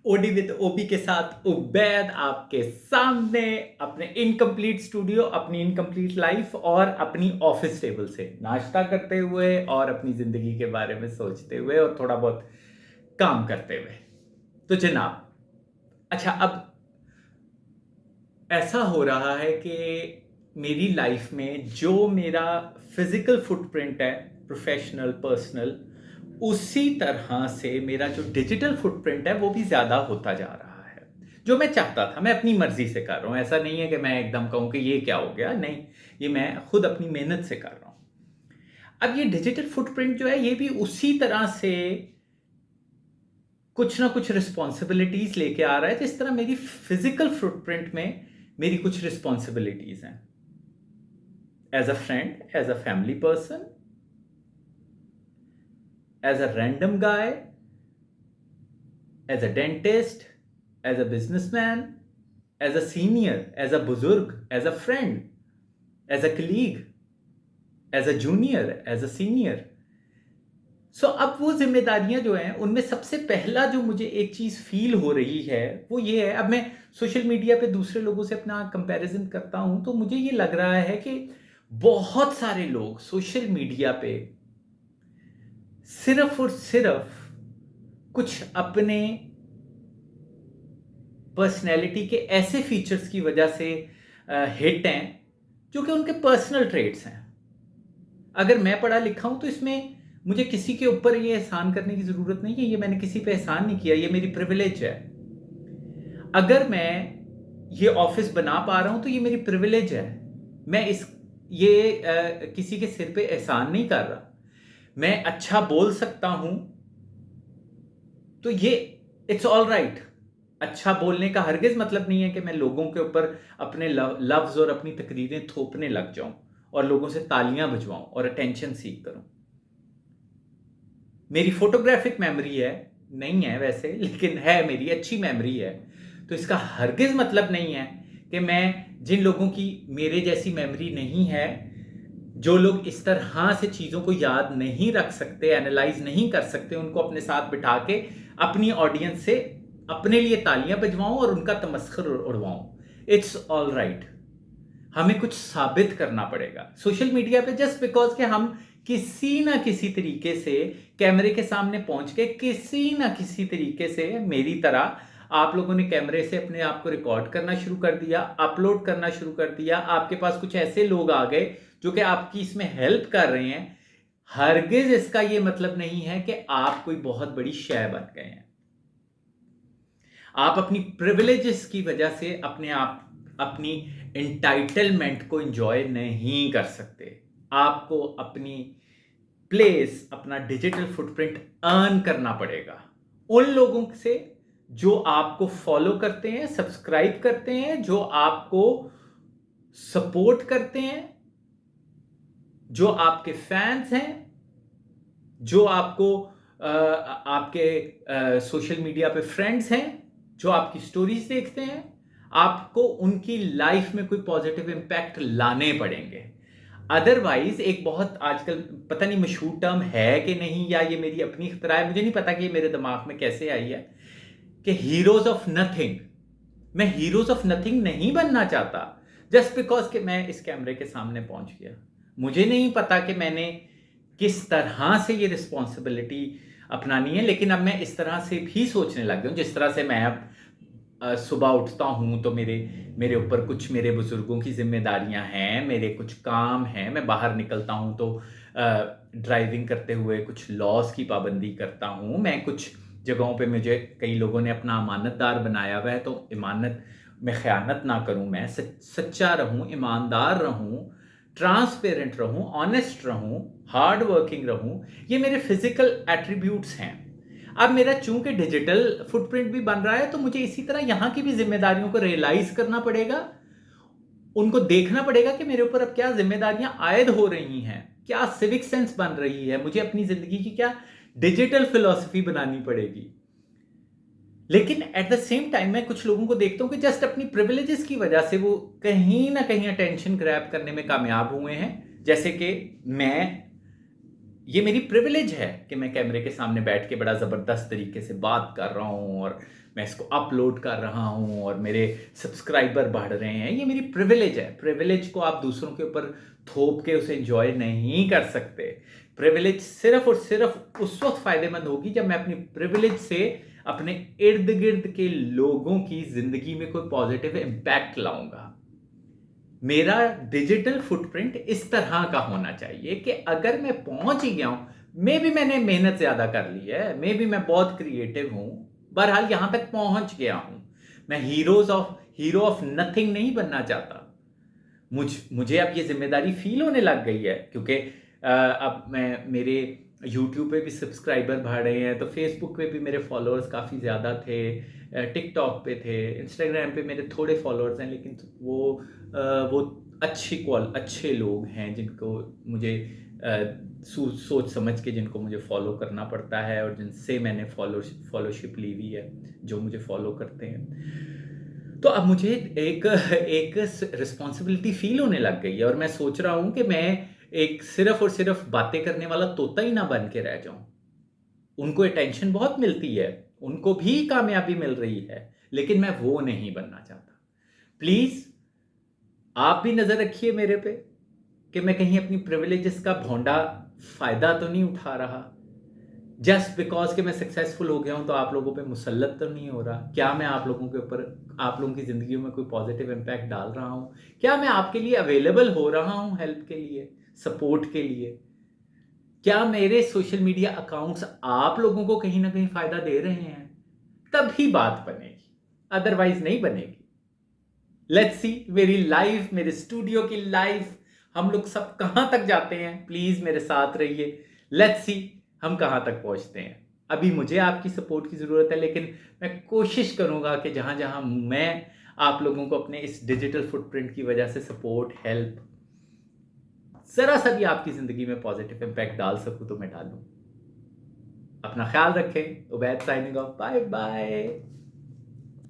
OD with ओबी के साथ उबैद आपके सामने अपने इनकम्प्लीट स्टूडियो, अपनी इनकम्प्लीट लाइफ और अपनी ऑफिस टेबल से नाश्ता करते हुए और अपनी जिंदगी के बारे में सोचते हुए और थोड़ा बहुत काम करते हुए। तो जनाब, अच्छा, अब ऐसा हो रहा है कि मेरी लाइफ में जो मेरा फिजिकल फुटप्रिंट है, प्रोफेशनल, पर्सनल, उसी तरह से मेरा जो डिजिटल फुटप्रिंट है वो भी ज़्यादा होता जा रहा है। जो मैं चाहता था, मैं अपनी मर्जी से कर रहा हूँ। ऐसा नहीं है कि मैं एकदम कहूँ कि ये क्या हो गया, नहीं, ये मैं खुद अपनी मेहनत से कर रहा हूँ। अब ये डिजिटल फुटप्रिंट जो है ये भी उसी तरह से कुछ ना कुछ रिस्पॉन्सिबिलिटीज लेके आ रहा है जिस तरह मेरी फिजिकल फुटप्रिंट में मेरी कुछ रिस्पॉन्सिबिलिटीज हैं। As a friend, as a family person, as a random guy, as a dentist, as a businessman, as a senior, as a buzurg, as a friend, as a colleague, as a junior, as a senior. सो अब वो जिम्मेदारियां जो हैं उनमें सबसे पहला जो मुझे एक चीज फील हो रही है वो ये है। अब मैं सोशल मीडिया पे दूसरे लोगों से अपना कंपैरिजन करता हूं तो मुझे ये लग रहा है कि बहुत सारे लोग सोशल मीडिया पे सिर्फ और सिर्फ कुछ अपने पर्सनैलिटी के ऐसे फीचर्स की वजह से हिट हैं जो कि उनके पर्सनल ट्रेट्स हैं। अगर मैं पढ़ा लिखा हूं तो इसमें मुझे किसी के ऊपर ये एहसान करने की ज़रूरत नहीं है। ये मैंने किसी पे एहसान नहीं किया, ये मेरी प्रिविलेज है। अगर मैं ये ऑफिस बना पा रहा हूं तो ये मेरी प्रिविलेज है। मैं किसी के सिर पे एहसान नहीं कर रहा। मैं अच्छा बोल सकता हूं तो ये इट्स ऑल राइट। अच्छा बोलने का हरगिज मतलब नहीं है कि मैं लोगों के ऊपर अपने लफ्ज और अपनी तकरीरें थोपने लग जाऊं और लोगों से तालियां बजवाऊं और अटेंशन सीख करूं। मेरी फोटोग्राफिक मेमोरी है, नहीं है वैसे, लेकिन है, मेरी अच्छी मेमोरी है। तो इसका हरगिज मतलब नहीं है कि मैं जिन लोगों की मेरे जैसी मेमोरी नहीं है, जो लोग इस तरह से चीज़ों को याद नहीं रख सकते, एनालाइज नहीं कर सकते, उनको अपने साथ बिठा के अपनी ऑडियंस से अपने लिए तालियां बजवाऊं और उनका तमस्खुर उड़वाऊं। It's all right. हमें कुछ साबित करना पड़ेगा सोशल मीडिया पे जस्ट बिकॉज कि हम किसी ना किसी तरीके से कैमरे के सामने पहुंच के किसी ना किसी तरीके से, मेरी तरह आप लोगों ने कैमरे से अपने आप को रिकॉर्ड करना शुरू कर दिया, अपलोड करना शुरू कर दिया, आपके पास कुछ ऐसे लोग आ गए जो कि आपकी इसमें हेल्प कर रहे हैं। हरगिज इसका यह मतलब नहीं है कि आप कोई बहुत बड़ी शय बन गए हैं। आप अपनी प्रिविलेजेस की वजह से अपनी एंटाइटलमेंट को एंजॉय नहीं कर सकते। आपको अपनी प्लेस, अपना डिजिटल फुटप्रिंट अर्न करना पड़ेगा उन लोगों से जो आपको फॉलो करते हैं, सब्सक्राइब करते हैं, जो आपको सपोर्ट करते हैं, जो आपके फैंस हैं, जो आपके सोशल मीडिया पे फ्रेंड्स हैं, जो आपकी स्टोरीज देखते हैं। आपको उनकी लाइफ में कोई पॉजिटिव इंपैक्ट लाने पड़ेंगे। अदरवाइज एक बहुत आजकल पता नहीं मशहूर टर्म है कि नहीं, या ये मेरी अपनी इख्तरा है, मुझे नहीं पता कि ये मेरे दिमाग में कैसे आई है, कि हीरोज ऑफ नथिंग। मैं हीरोज ऑफ नथिंग नहीं बनना चाहता जस्ट बिकॉज कि मैं इस कैमरे के सामने पहुंच गया। मुझे नहीं पता कि मैंने किस तरह से ये रिस्पॉन्सिबिलिटी अपनानी है, लेकिन अब मैं इस तरह से भी सोचने लग गया हूं। जिस तरह से मैं अब सुबह उठता हूं तो मेरे ऊपर कुछ मेरे बुजुर्गों की जिम्मेदारियां हैं, मेरे कुछ काम हैं। मैं बाहर निकलता हूं तो ड्राइविंग करते हुए कुछ लॉज की पाबंदी करता हूं। मैं कुछ जगहों पे मुझे कई लोगों ने अपना अमानतदार बनाया हुआ है, तो इमानत में ख़यानत ना करूं, मैं सच्चा रहूं, ईमानदार रहूं, ट्रांसपेरेंट रहूं, ऑनेस्ट रहूं, हार्ड वर्किंग रहूं। ये मेरे फिजिकल एट्रीब्यूट्स हैं। अब मेरा चूंकि डिजिटल फुटप्रिंट भी बन रहा है तो मुझे इसी तरह यहां की भी जिम्मेदारियों को रियलाइज करना पड़ेगा, उनको देखना पड़ेगा कि मेरे ऊपर अब क्या जिम्मेदारियां आयद हो रही हैं, क्या सिविक सेंस बन रही है, मुझे अपनी जिंदगी की क्या डिजिटल फिलॉसफी बनानी पड़ेगी। लेकिन एट द सेम टाइम मैं कुछ लोगों को देखता हूं कि जस्ट अपनी प्रिविलेजेस की वजह से वो कहीं ना कहीं अटेंशन ग्रैब करने में कामयाब हुए हैं। जैसे कि ये मेरी प्रिविलेज है कि मैं कैमरे के सामने बैठ के बड़ा ज़बरदस्त तरीके से बात कर रहा हूँ और मैं इसको अपलोड कर रहा हूँ और मेरे सब्सक्राइबर बढ़ रहे हैं, ये मेरी प्रिविलेज है। प्रिविलेज को आप दूसरों के ऊपर थोप के उसे एंजॉय नहीं कर सकते। प्रिविलेज सिर्फ और सिर्फ उस वक्त फायदेमंद होगी जब मैं अपनी प्रिविलेज से अपने इर्द गिर्द के लोगों की जिंदगी में कोई पॉजिटिव इंपैक्ट लाऊंगा। मेरा डिजिटल फुटप्रिंट इस तरह का होना चाहिए कि अगर मैं पहुंच ही गया हूं, मे भी मैंने मेहनत ज्यादा कर ली है, मे भी मैं बहुत क्रिएटिव हूं, बहरहाल यहां तक पहुंच गया हूं। मैं हीरो ऑफ नथिंग नहीं बनना चाहता। मुझे अब ये जिम्मेदारी फील होने लग गई है, क्योंकि अब मैं मेरे यूट्यूब पे भी सब्सक्राइबर बढ़ रहे हैं, तो फेसबुक पे भी मेरे फॉलोअर्स काफ़ी ज़्यादा थे, टिकटॉक पे थे, इंस्टाग्राम पे मेरे थोड़े फॉलोअर्स हैं, लेकिन वो अच्छे लोग हैं जिनको मुझे सोच समझ के जिनको मुझे फॉलो करना पड़ता है और जिनसे मैंने फॉलोशिप ली हुई है, जो मुझे फॉलो करते हैं। तो अब मुझे एक एक रिस्पॉन्सिबिलिटी फील होने लग गई है और मैं सोच रहा हूं कि मैं एक सिर्फ और सिर्फ बातें करने वाला तोता ही ना बन के रह जाऊं। उनको अटेंशन बहुत मिलती है, उनको भी कामयाबी मिल रही है, लेकिन मैं वो नहीं बनना चाहता। प्लीज आप भी नजर रखिए मेरे पे कि मैं कहीं अपनी प्रिविलेजेस का भोंडा फायदा तो नहीं उठा रहा। जस्ट बिकॉज कि मैं सक्सेसफुल हो गया हूं तो आप लोगों पे मुसल्लत तो नहीं हो रहा। क्या मैं आप लोगों के ऊपर, आप लोगों की जिंदगी में कोई पॉजिटिव इम्पैक्ट डाल रहा हूं? क्या मैं आपके लिए अवेलेबल हो रहा हूं हेल्प के लिए, सपोर्ट के लिए? क्या मेरे सोशल मीडिया अकाउंट्स आप लोगों को कहीं ना कहीं फायदा दे रहे हैं? तभी बात बनेगी, अदरवाइज नहीं बनेगी। लेट्स सी मेरी लाइफ, मेरे स्टूडियो की लाइफ, हम लोग सब कहां तक जाते हैं। प्लीज मेरे साथ रहिए, लेट्स सी हम कहां तक पहुंचते हैं। अभी मुझे आपकी सपोर्ट की जरूरत है, लेकिन मैं कोशिश करूंगा कि जहां जहां मैं आप लोगों को अपने इस डिजिटल फुटप्रिंट की वजह से सपोर्ट, हेल्प, जरा सा भी आपकी जिंदगी में पॉजिटिव इंपैक्ट डाल सकूं तो मैं डालूं। अपना ख्याल रखें। Ubaid signing off, bye bye.